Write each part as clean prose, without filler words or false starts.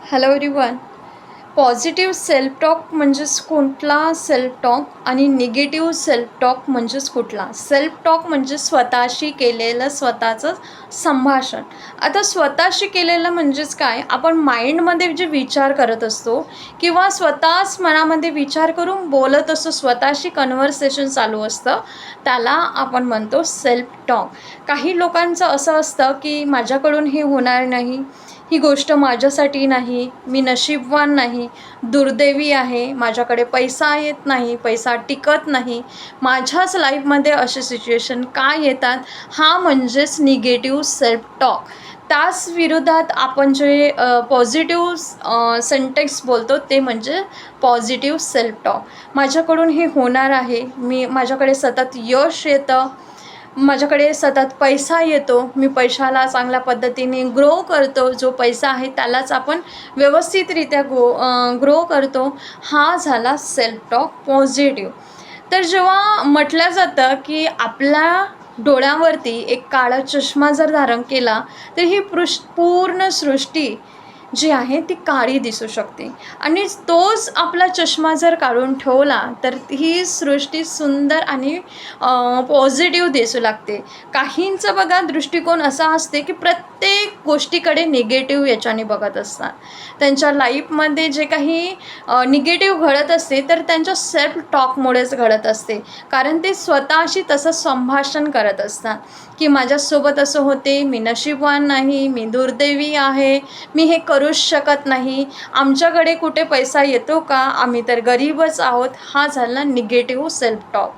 Hello everyone. Positive self talk म्हणजेच कुठला self talk आणि निगेटिव्ह सेल्फ टॉक म्हणजेच कुठला. सेल्फ टॉक म्हणजे स्वतःशी केलेलं स्वतःचं संभाषण. आता स्वतःशी केलेलं म्हणजेच काय, आपण माइंडमध्ये जे विचार करत असतो किंवा स्वतःच मनामध्ये विचार करून बोलत असतो, स्वतःशी कन्व्हर्सेशन चालू असतं, त्याला आपण म्हणतो सेल्फ टॉक. काही लोकांचं असं असतं की माझ्याकडून हे होणार नाही, ही गोष्ट माझ्यासाठी नाही, मी नशीबवान नाही, दुर्दैवी आहे, माझ्याकडे पैसा येत नाही, पैसा टिकत नाही, माझ्याच लाईफमध्ये असे सिच्युएशन काय येतात. हा म्हणजेच निगेटिव्ह सेल्फ टॉक. त्याच विरोधात आपण जे पॉझिटिव्ह सेंटेन्स बोलतो ते म्हणजे पॉझिटिव्ह सेल्फ टॉक. माझ्याकडून हे होणार आहे, माझ्याकडे सतत यश येतं, माझ्याकडे सतत पैसा येतो, मी पैशाला चांगल्या पद्धतीने ग्रो करतो, जो पैसा आहे त्यालाच आपण व्यवस्थितरित्या ग्रो करतो. हा झाला सेल्फ टॉक पॉझिटिव्ह. तर जेव्हा म्हटलं जातं की आपल्या डोळ्यावरती एक काळा चष्मा जर धारण केला तर ही पूर्ण सृष्टी जी आहे ती काळी दिसू शकते, आणि तोच आपला चष्मा जर काढून ठेवला तर ही सृष्टी सुंदर आणि पॉझिटिव्ह दिसू लागते. काहींचं बघा दृष्टिकोन असा असते की प्रत्येक गोष्टीकडे निगेटिव्ह याच्याने बघत असतात. त्यांच्या लाईफमध्ये जे काही निगेटिव्ह घडत असते तर त्यांच्या सेल्फ टॉकमुळेच घडत असते, कारण ते स्वतःशी तसं संभाषण करत असतात की माझ्यासोबत असं होते, मी नशीबवान नाही, मी दुर्दैवी आहे, मी हे करूच शकत नाही, आमच्याकडे कुठे पैसा येतो का, आम्ही तर गरीबच आहोत. हा झाला निगेटिव्ह सेल्फ टॉक.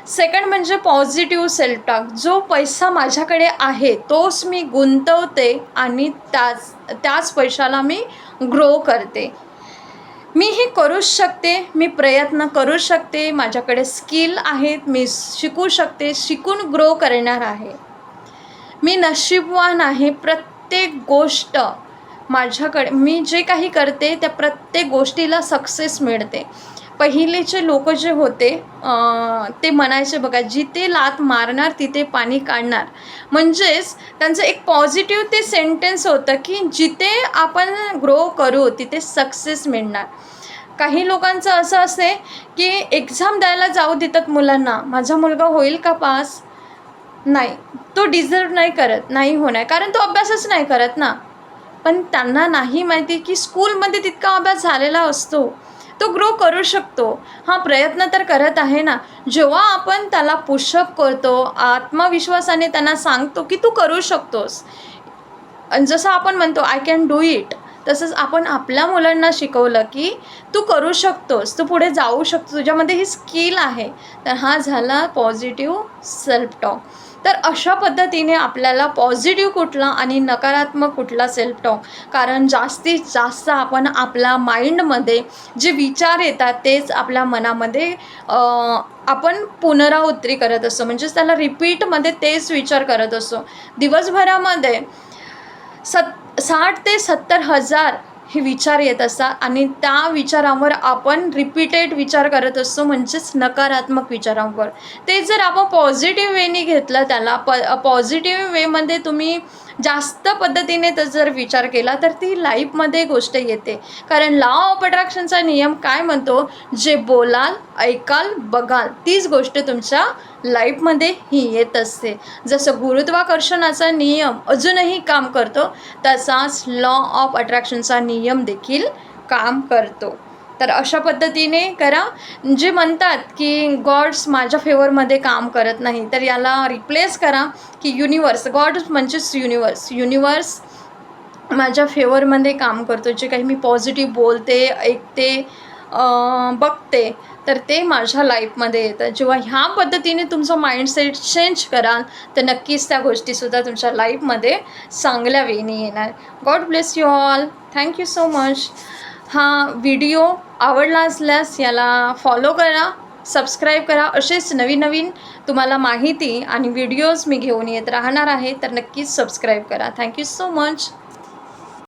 सेकंड म्हणजे पॉझिटिव्ह सेल्फ टॉक. जो पैसा माझ्याकडे आहे तोच मी गुंतवते आणि त्याच पैशाला मी ग्रो करते. मी हे करूच शकते, मी प्रयत्न करू शकते, माझ्याकडे स्किल आहेत, मी शिकू शकते, शिकून ग्रो करणार आहे, मी नशीबवान आहे, प्रत्येक गोष्ट माझ्याकडे, मी जे काही करते त्या प्रत्येक गोष्टीला सक्सेस मिळते. पहिलेचे लोक जे होते ते म्हणायचे बघा, जिथे लात मारणार तिथे पाणी काढणार. म्हणजेच त्यांचं एक पॉझिटिव्ह ते सेंटेन्स होतं की जिथे आपण ग्रो करू तिथे सक्सेस मिळणार. काही लोकांचं असं असते की एक्झाम द्यायला जाऊ देतात मुलांना, माझा मुलगा होईल का पास, नाही, तो डिझर्व नाही करत, नाही होणार, कारण तो अभ्यासच नाही करत ना. पण त्यांना नाही माहिती की स्कूलमध्ये तितका अभ्यास झालेला असतो, तो ग्रो करू शकतो. हा प्रयत्न तर करत आहे ना. जेव्हा आपण त्याला पुशअप करतो, आत्मविश्वासाने त्यांना सांगतो की तू करू शकतोस, जसं आपण म्हणतो आय कॅन डू इट, तसंच आपण आपल्या मुलांना शिकवलं की तू करू शकतोस, तू पुढे जाऊ शकतो, तुझ्यामध्ये ही स्किल आहे. तर हा झाला पॉझिटिव्ह सेल्फ टॉक. तर अशा पद्धतीने आपल्याला पॉझिटिव्ह कुठला आणि नकारात्मक कुठला सेल्फ टॉक, कारण जास्तीत जास्त आपण आपल्या माइंडमध्ये जे विचार येतात तेच आपल्या मनामध्ये आपण पुनरावृत्ती करत असतो, म्हणजेच त्याला रिपीटमध्ये तेच विचार करत असतो. दिवसभरामध्ये 60 ते 70 हजार हे विचार येत असतात आणि त्या विचारांवर आपण रिपीटेड विचार करत असतो, म्हणजेच नकारात्मक विचारांवर. ते जर आपण पॉझिटिव्ह वेने घेतलं, त्याला पॉझिटिव्ह वेमध्ये तुम्ही जास्त पद्धतीने तर जर विचार केला तर ती लाईफमध्ये गोष्ट येते. कारण लॉ ऑफ अट्रॅक्शनचा नियम काय म्हणतो, जे बोलाल, ऐकाल, बघाल तीच गोष्ट तुमच्या लाईफमध्ये ही येत असते. जसं गुरुत्वाकर्षणाचा नियम अजूनही काम करतो, तसाच लॉ ऑफ अट्रॅक्शनचा नियम देखील काम करतो. तर अशा पद्धतीने करा. जे म्हणतात की गॉड्स माझ्या फेवरमध्ये काम करत नाही, तर याला रिप्लेस करा की युनिवर्स, गॉड म्हणजेच युनिवर्स माझ्या फेवरमध्ये काम करतो. जे काही मी पॉझिटिव्ह बोलते, ऐकते, बघते, तर ते माझ्या लाईफमध्ये येतं. जेव्हा ह्या पद्धतीने तुमचं माइंडसेट चेंज कराल तर नक्कीच त्या गोष्टीसुद्धा तुमच्या लाईफमध्ये चांगल्या वेने येणार. God bless you all. Thank you so much. हा व्हिडिओ आवडला असल्यास याला फॉलो करा, सबस्क्राईब करा. असेच नवीन नवीन तुम्हाला माहिती आणि व्हिडिओज मी घेऊन येत राहणार आहे, तर नक्कीच सबस्क्राईब करा. Thank you so much.